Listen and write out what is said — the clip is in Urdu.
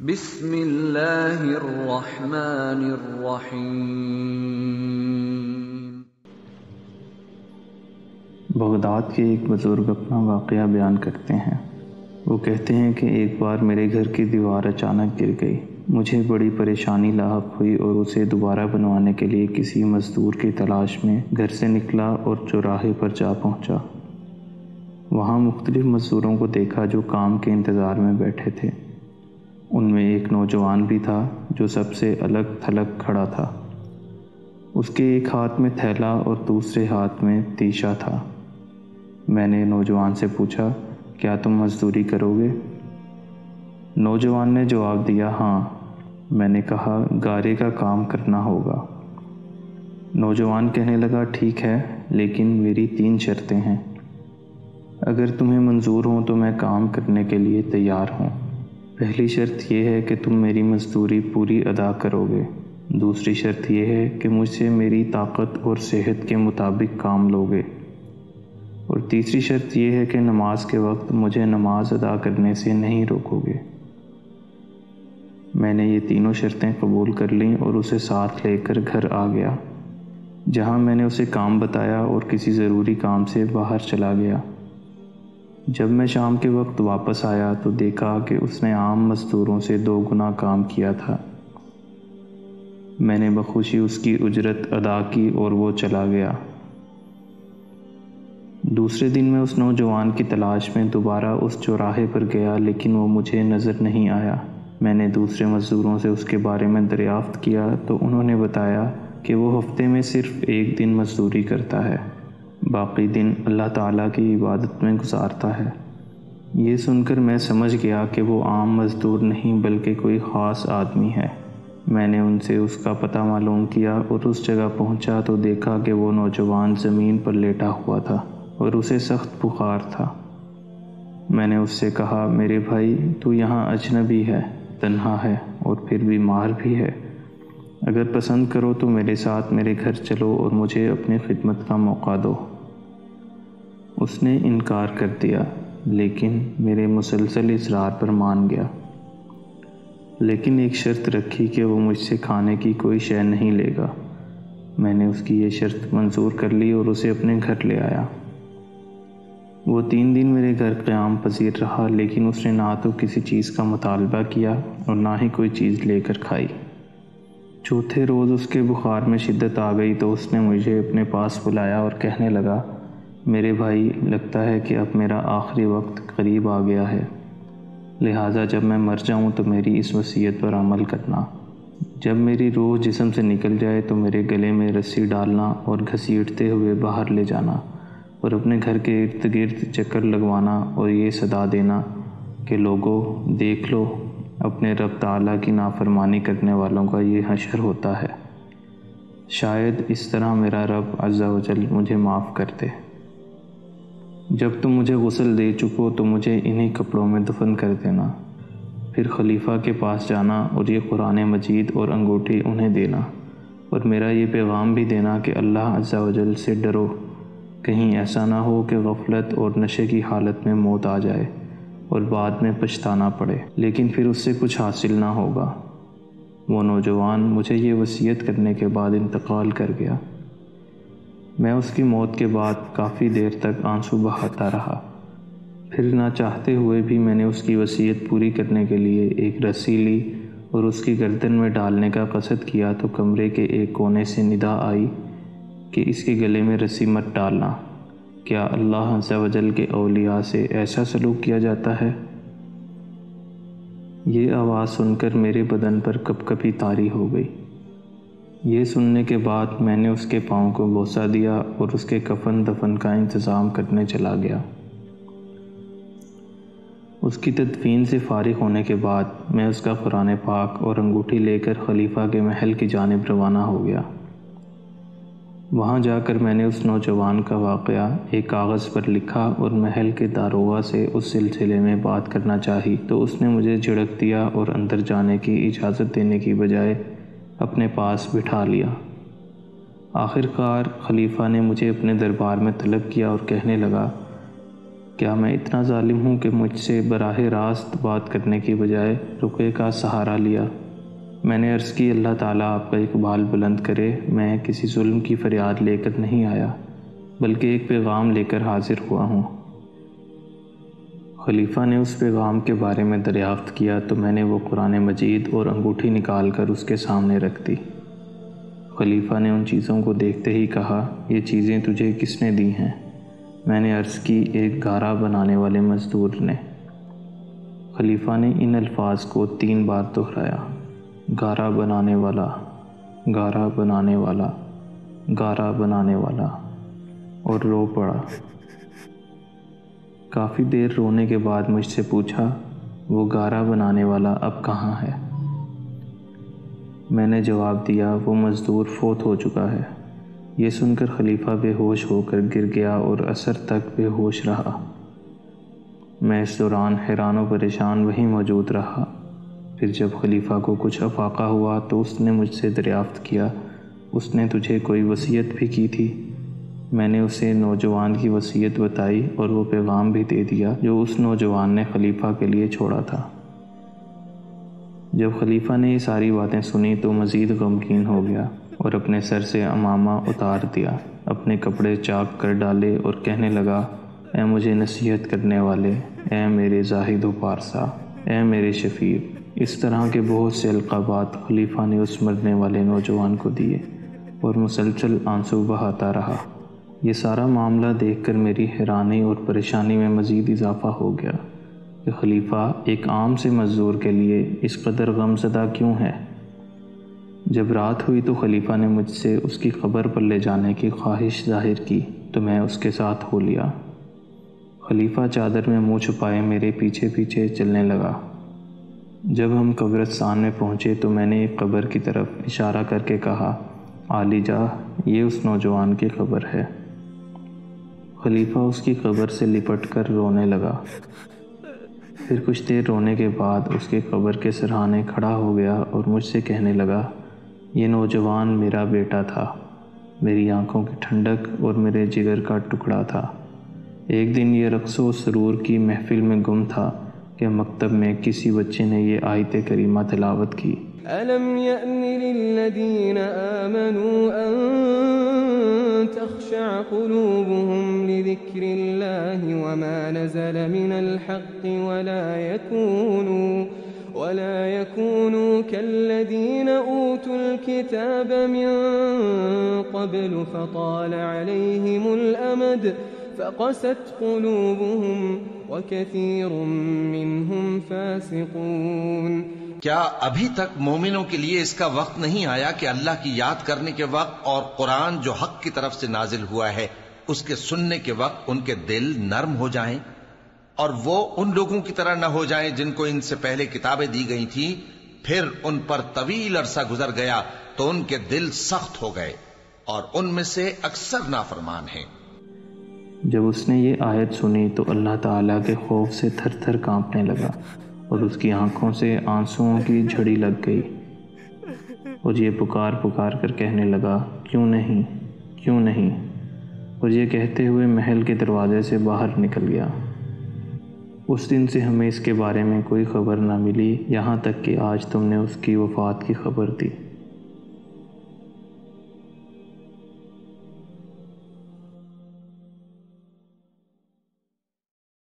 بسم اللہ الرحمن الرحیم۔ بغداد کے ایک بزرگ اپنا واقعہ بیان کرتے ہیں۔ وہ کہتے ہیں کہ ایک بار میرے گھر کی دیوار اچانک گر گئی۔ مجھے بڑی پریشانی لاحق ہوئی اور اسے دوبارہ بنوانے کے لیے کسی مزدور کی تلاش میں گھر سے نکلا اور چوراہے پر جا پہنچا۔ وہاں مختلف مزدوروں کو دیکھا جو کام کے انتظار میں بیٹھے تھے۔ ان میں ایک نوجوان بھی تھا جو سب سے الگ تھلگ کھڑا تھا۔ اس کے ایک ہاتھ میں تھیلا اور دوسرے ہاتھ میں تیشا تھا۔ میں نے نوجوان سے پوچھا، کیا تم مزدوری کرو گے؟ نوجوان نے جواب دیا، ہاں۔ میں نے کہا، گارے کا کام کرنا ہوگا۔ نوجوان کہنے لگا، ٹھیک ہے، لیکن میری 3 شرطیں ہیں۔ اگر تمہیں منظور ہوں تو میں کام کرنے کے لیے تیار ہوں۔ پہلی شرط یہ ہے کہ تم میری مزدوری پوری ادا کرو گے۔ دوسری شرط یہ ہے کہ مجھ سے میری طاقت اور صحت کے مطابق کام لو گے۔ اور تیسری شرط یہ ہے کہ نماز کے وقت مجھے نماز ادا کرنے سے نہیں روکو گے۔ میں نے یہ تینوں شرطیں قبول کر لیں اور اسے ساتھ لے کر گھر آ گیا، جہاں میں نے اسے کام بتایا اور کسی ضروری کام سے باہر چلا گیا۔ جب میں شام کے وقت واپس آیا تو دیکھا کہ اس نے عام مزدوروں سے 2 گنا کام کیا تھا۔ میں نے بخوشی اس کی اجرت ادا کی اور وہ چلا گیا۔ دوسرے دن میں اس نوجوان کی تلاش میں دوبارہ اس چوراہے پر گیا، لیکن وہ مجھے نظر نہیں آیا۔ میں نے دوسرے مزدوروں سے اس کے بارے میں دریافت کیا تو انہوں نے بتایا کہ وہ ہفتے میں صرف 1 دن مزدوری کرتا ہے، باقی دن اللہ تعالیٰ کی عبادت میں گزارتا ہے۔ یہ سن کر میں سمجھ گیا کہ وہ عام مزدور نہیں بلکہ کوئی خاص آدمی ہے۔ میں نے ان سے اس کا پتہ معلوم کیا اور اس جگہ پہنچا تو دیکھا کہ وہ نوجوان زمین پر لیٹا ہوا تھا اور اسے سخت بخار تھا۔ میں نے اس سے کہا، میرے بھائی، تو یہاں اجنبی ہے، تنہا ہے اور پھر بیمار بھی ہے۔ اگر پسند کرو تو میرے ساتھ میرے گھر چلو اور مجھے اپنی خدمت کا موقع دو۔ اس نے انکار کر دیا، لیکن میرے مسلسل اصرار پر مان گیا، لیکن ایک شرط رکھی کہ وہ مجھ سے کھانے کی کوئی شے نہیں لے گا۔ میں نے اس کی یہ شرط منظور کر لی اور اسے اپنے گھر لے آیا۔ وہ 3 دن میرے گھر قیام پذیر رہا، لیکن اس نے نہ تو کسی چیز کا مطالبہ کیا اور نہ ہی کوئی چیز لے کر کھائی۔ چوتھے روز اس کے بخار میں شدت آ گئی تو اس نے مجھے اپنے پاس بلایا اور کہنے لگا، میرے بھائی، لگتا ہے کہ اب میرا آخری وقت قریب آ گیا ہے، لہٰذا جب میں مر جاؤں تو میری اس وصیت پر عمل کرنا۔ جب میری روح جسم سے نکل جائے تو میرے گلے میں رسی ڈالنا اور گھسیٹتے ہوئے باہر لے جانا اور اپنے گھر کے ارد گرد چکر لگوانا اور یہ صدا دینا کہ لوگو، دیکھ لو، اپنے رب تعالیٰ کی نافرمانی کرنے والوں کا یہ حشر ہوتا ہے۔ شاید اس طرح میرا رب عز و جل مجھے معاف کر دے۔ جب تم مجھے غسل دے چکو تو مجھے انہی کپڑوں میں دفن کر دینا۔ پھر خلیفہ کے پاس جانا اور یہ قرآن مجید اور انگوٹھی انہیں دینا، اور میرا یہ پیغام بھی دینا کہ اللہ عز و جل سے ڈرو، کہیں ایسا نہ ہو کہ غفلت اور نشے کی حالت میں موت آ جائے اور بعد میں پچھتانا پڑے، لیکن پھر اس سے کچھ حاصل نہ ہوگا۔ وہ نوجوان مجھے یہ وصیت کرنے کے بعد انتقال کر گیا۔ میں اس کی موت کے بعد کافی دیر تک آنسو بہاتا رہا۔ پھر نہ چاہتے ہوئے بھی میں نے اس کی وصیت پوری کرنے کے لیے ایک رسی لی اور اس کی گردن میں ڈالنے کا قصد کیا تو کمرے کے ایک کونے سے ندا آئی کہ اس کے گلے میں رسی مت ڈالنا۔ کیا اللہ عز و جل کے اولیاء سے ایسا سلوک کیا جاتا ہے؟ یہ آواز سن کر میرے بدن پر کپکپی طاری ہو گئی۔ یہ سننے کے بعد میں نے اس کے پاؤں کو بوسہ دیا اور اس کے کفن دفن کا انتظام کرنے چلا گیا۔ اس کی تدفین سے فارغ ہونے کے بعد میں اس کا قرآن پاک اور انگوٹھی لے کر خلیفہ کے محل کی جانب روانہ ہو گیا۔ وہاں جا کر میں نے اس نوجوان کا واقعہ ایک کاغذ پر لکھا اور محل کے داروغہ سے اس سلسلے میں بات کرنا چاہی تو اس نے مجھے جھڑک دیا اور اندر جانے کی اجازت دینے کی بجائے اپنے پاس بٹھا لیا۔ آخر کار خلیفہ نے مجھے اپنے دربار میں طلب کیا اور کہنے لگا، کیا میں اتنا ظالم ہوں کہ مجھ سے براہ راست بات کرنے کی بجائے رقیہ کا سہارا لیا؟ میں نے عرض کی اللہ تعالیٰ آپ کا اقبال بلند کرے، میں کسی ظلم کی فریاد لے کر نہیں آیا بلکہ ایک پیغام لے کر حاضر ہوا ہوں۔ خلیفہ نے اس پیغام کے بارے میں دریافت کیا تو میں نے وہ قرآن مجید اور انگوٹھی نکال کر اس کے سامنے رکھ دی۔ خلیفہ نے ان چیزوں کو دیکھتے ہی کہا، یہ چیزیں تجھے کس نے دی ہیں؟ میں نے عرض کی، ایک گارا بنانے والے مزدور نے۔ خلیفہ نے ان الفاظ کو 3 بار دہرایا، گارا بنانے والا، گارا بنانے والا، گارا بنانے والا، اور رو پڑا۔ کافی دیر رونے کے بعد مجھ سے پوچھا، وہ گارا بنانے والا اب کہاں ہے؟ میں نے جواب دیا، وہ مزدور فوت ہو چکا ہے۔ یہ سن کر خلیفہ بے ہوش ہو کر گر گیا اور عصر تک بے ہوش رہا۔ میں اس دوران حیران و پریشان وہیں موجود رہا۔ پھر جب خلیفہ کو کچھ افاقہ ہوا تو اس نے مجھ سے دریافت کیا، اس نے تجھے کوئی وصیت بھی کی تھی؟ میں نے اسے نوجوان کی وصیت بتائی اور وہ پیغام بھی دے دیا جو اس نوجوان نے خلیفہ کے لیے چھوڑا تھا۔ جب خلیفہ نے یہ ساری باتیں سنی تو مزید غمگین ہو گیا اور اپنے سر سے عمامہ اتار دیا، اپنے کپڑے چاک کر ڈالے اور کہنے لگا، اے مجھے نصیحت کرنے والے، اے میرے زاہد و پارسا، اے میرے شفیع۔ اس طرح کے بہت سے القابات خلیفہ نے اس مرنے والے نوجوان کو دیے اور مسلسل آنسو بہاتا رہا۔ یہ سارا معاملہ دیکھ کر میری حیرانی اور پریشانی میں مزید اضافہ ہو گیا کہ خلیفہ ایک عام سے مزدور کے لیے اس قدر غم زدہ کیوں ہے؟ جب رات ہوئی تو خلیفہ نے مجھ سے اس کی قبر پر لے جانے کی خواہش ظاہر کی تو میں اس کے ساتھ ہو لیا۔ خلیفہ چادر میں منہ چھپائے میرے پیچھے پیچھے چلنے لگا۔ جب ہم قبرستان میں پہنچے تو میں نے ایک قبر کی طرف اشارہ کر کے کہا، عالی جاہ، یہ اس نوجوان کی قبر ہے۔ خلیفہ اس کی قبر سے لپٹ کر رونے لگا۔ پھر کچھ دیر رونے کے بعد اس کے قبر کے سرہانے کھڑا ہو گیا اور مجھ سے کہنے لگا، یہ نوجوان میرا بیٹا تھا، میری آنکھوں کی ٹھنڈک اور میرے جگر کا ٹکڑا تھا۔ ایک دن یہ رقص و سرور کی محفل میں گم تھا کہ مکتب میں کسی بچے نے یہ آیت کریمہ تلاوت کی، أَلَمْ يَأْنِ لِلَّذِينَ آمَنُوا أَن تَخْشَعَ قُلُوبُهُمْ لِذِكْرِ اللَّهِ وَمَا نَزَلَ مِنَ الْحَقِّ وَلَا يَكُونُوا كَالَّذِينَ أُوتُوا الْكِتَابَ مِن قَبْلُ فَطَالَ عَلَيْهِمُ الْأَمَدُ فَقَسَتْ قُلُوبُهُمْ وَكَثِيرٌ مِّنْهُمْ فَاسِقُونَ۔ کیا ابھی تک مومنوں کے لیے اس کا وقت نہیں آیا کہ اللہ کی یاد کرنے کے وقت اور قرآن جو حق کی طرف سے نازل ہوا ہے اس کے سننے کے وقت ان کے دل نرم ہو جائیں اور وہ ان لوگوں کی طرح نہ ہو جائیں جن کو ان سے پہلے کتابیں دی گئی تھیں، پھر ان پر طویل عرصہ گزر گیا تو ان کے دل سخت ہو گئے اور ان میں سے اکثر نافرمان ہیں۔ جب اس نے یہ آیت سنی تو اللہ تعالیٰ کے خوف سے تھر تھر کانپنے لگا اور اس کی آنکھوں سے آنسوؤں کی جھڑی لگ گئی اور یہ پکار پکار کر کہنے لگا، کیوں نہیں، کیوں نہیں، اور یہ کہتے ہوئے محل کے دروازے سے باہر نکل گیا۔ اس دن سے ہمیں اس کے بارے میں کوئی خبر نہ ملی یہاں تک کہ آج تم نے اس کی وفات کی خبر دی۔